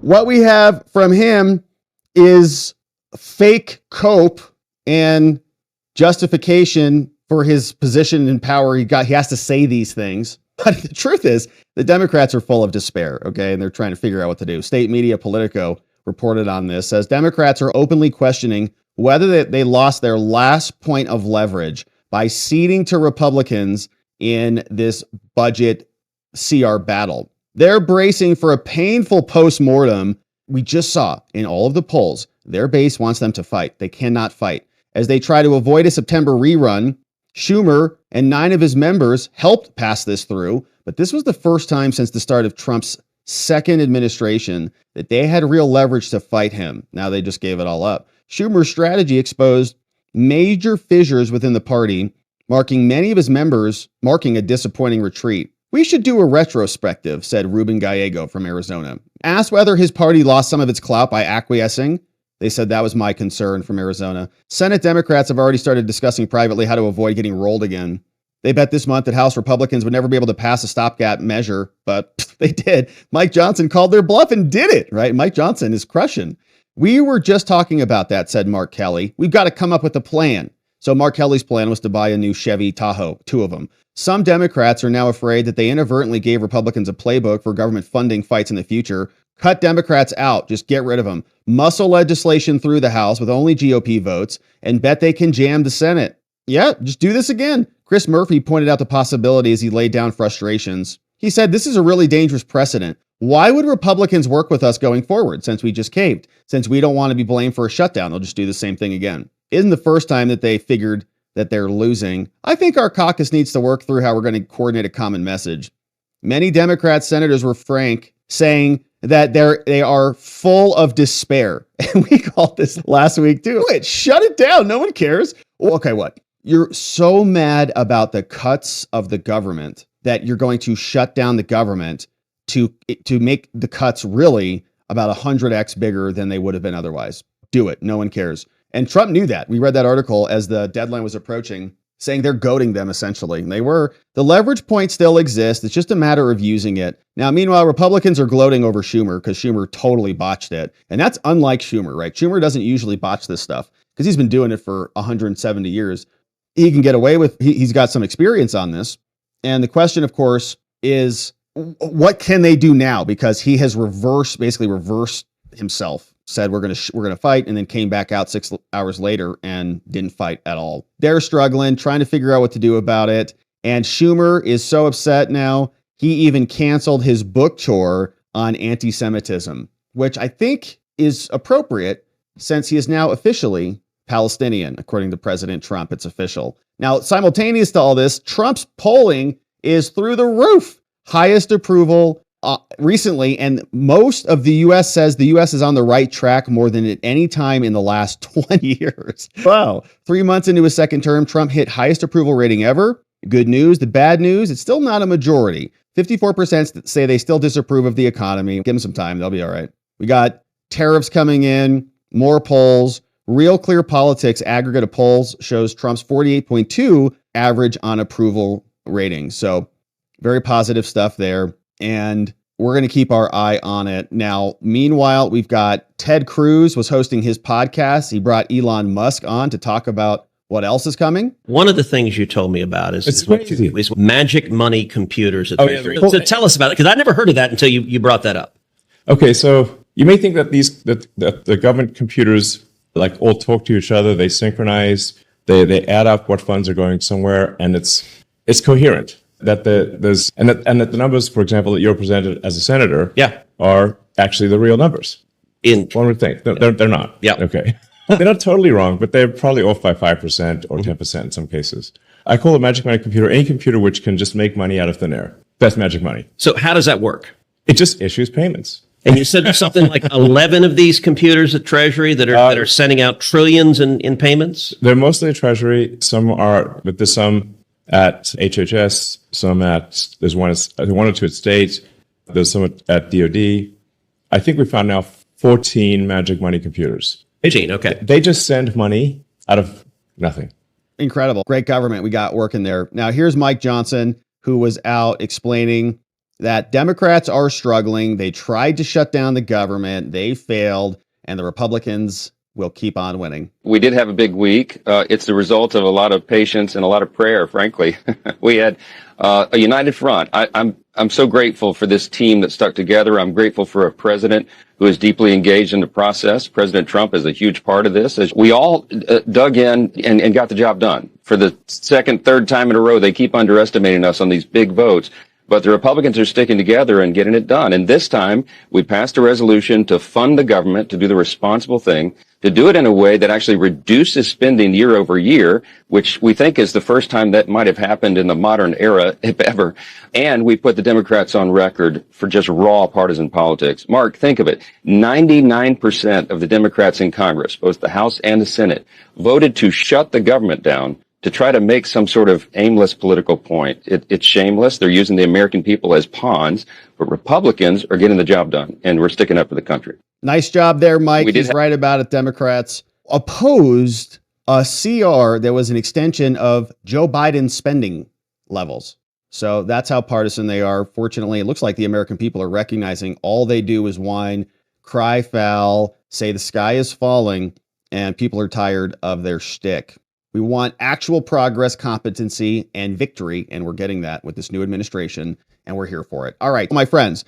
what we have from him is fake cope and justification for his position in power. He has to say these things. But the truth is, the Democrats are full of despair, okay? And they're trying to figure out what to do. State media Politico reported on this, says Democrats are openly questioning whether they lost their last point of leverage by ceding to Republicans in this budget CR battle. They're bracing for a painful postmortem. We just saw in all of the polls, their base wants them to fight. They cannot fight. As they try to avoid a September rerun, Schumer and 9 of his members helped pass this through, but this was the first time since the start of Trump's second administration that they had real leverage to fight him. Now they just gave it all up. Schumer's strategy exposed major fissures within the party, marking many of his members a disappointing retreat. We should do a retrospective, said Ruben Gallego from Arizona. Asked whether his party lost some of its clout by acquiescing. They said that was my concern from Arizona. Senate Democrats have already started discussing privately how to avoid getting rolled again. They bet this month that House Republicans would never be able to pass a stopgap measure, but they did. Mike Johnson called their bluff and did it, right? Mike Johnson is crushing. We were just talking about that, said Mark Kelly. We've got to come up with a plan. So Mark Kelly's plan was to buy a new Chevy Tahoe, 2 of them. Some Democrats are now afraid that they inadvertently gave Republicans a playbook for government funding fights in the future. Cut Democrats out. Just get rid of them. Muscle legislation through the House with only GOP votes and bet they can jam the Senate. Yeah, just do this again. Chris Murphy pointed out the possibility as he laid down frustrations. He said, this is a really dangerous precedent. Why would Republicans work with us going forward since we just caved? Since we don't want to be blamed for a shutdown, they'll just do the same thing again. Isn't the first time that they figured that they're losing. I think our caucus needs to work through how we're going to coordinate a common message. Many Democrat senators were frank, saying that they are full of despair. And we called this last week too. Wait, shut it down. No one cares. Okay, what? You're so mad about the cuts of the government that you're going to shut down the government to make the cuts really about 100x bigger than they would have been otherwise. Do it. No one cares. And Trump knew that. We read that article as the deadline was approaching, saying they're goading them essentially. And they were. The leverage point still exists. It's just a matter of using it. Now, meanwhile, Republicans are gloating over Schumer because Schumer totally botched it. And that's unlike Schumer, right? Schumer doesn't usually botch this stuff because he's been doing it for 170 years. He can get away with, he's got some experience on this. And the question, of course, is what can they do now? Because he has basically reversed himself. Said we're gonna fight, and then came back out 6 hours later and didn't fight at all. They're struggling, trying to figure out what to do about it. And Schumer is so upset now, he even canceled his book tour on anti-Semitism, which I think is appropriate since he is now officially Palestinian, according to President Trump. It's official. Now, simultaneous to all this, Trump's polling is through the roof. Highest approval recently, and most of the U.S. says the U.S. is on the right track more than at any time in the last 20 years. Wow. 3 months into his second term, Trump hit highest approval rating ever. Good news. The bad news, it's still not a majority. 54% say they still disapprove of the economy. Give them some time. They'll be all right. We got tariffs coming in, more polls. Real Clear Politics aggregate of polls shows Trump's 48.2 average on approval rating. So very positive stuff there. And we're going to keep our eye on it. Now, meanwhile, we've got Ted Cruz was hosting his podcast. He brought Elon Musk on to talk about what else is coming. One of the things you told me about is magic money computers at Treasury. Yeah. So tell us about it, because I never heard of that until you brought that up. Okay, so you may think that that the government computers like all talk to each other, they synchronize, they add up what funds are going somewhere, and it's coherent. That the numbers, for example, that you're presented as a senator, are actually the real numbers. One would think they're not. Yeah. Okay. They're not totally wrong, but they're probably off by 5% or 10% in some cases. I call a magic money computer any computer which can just make money out of thin air. That's magic money. So how does that work? It just issues payments. And you said there's something like 11 of these computers at Treasury that are sending out trillions in payments? They're mostly at Treasury. Some are, but there's some at HHS, there's one or two at state, there's some at DOD. I think we found now 14 magic money computers. 18, okay. They just send money out of nothing. Incredible. Great government we got working there. Now, here's Mike Johnson, who was out explaining that Democrats are struggling. They tried to shut down the government. They failed, and the Republicans will keep on winning. We did have a big week. It's the result of a lot of patience and a lot of prayer, frankly. We had a united front. I'm so grateful for this team that stuck together. I'm grateful for a president who is deeply engaged in the process. President Trump is a huge part of this. As we all dug in and got the job done. For the second, third time in a row, they keep underestimating us on these big votes. But the Republicans are sticking together and getting it done. And this time, we passed a resolution to fund the government, to do the responsible thing, to do it in a way that actually reduces spending year over year, which we think is the first time that might have happened in the modern era, if ever. And we put the Democrats on record for just raw partisan politics. Mark, think of it. 99% of the Democrats in Congress, both the House and the Senate, voted to shut the government down, to try to make some sort of aimless political point. It's shameless. They're using the American people as pawns, but Republicans are getting the job done, and we're sticking up for the country. Nice job there, Mike. He's right about it. Democrats opposed a CR that was an extension of Joe Biden's spending levels. So that's how partisan they are. Fortunately, it looks like the American people are recognizing all they do is whine, cry foul, say the sky is falling, and people are tired of their shtick. We want actual progress, competency, and victory, and we're getting that with this new administration, and we're here for it. All right, my friends,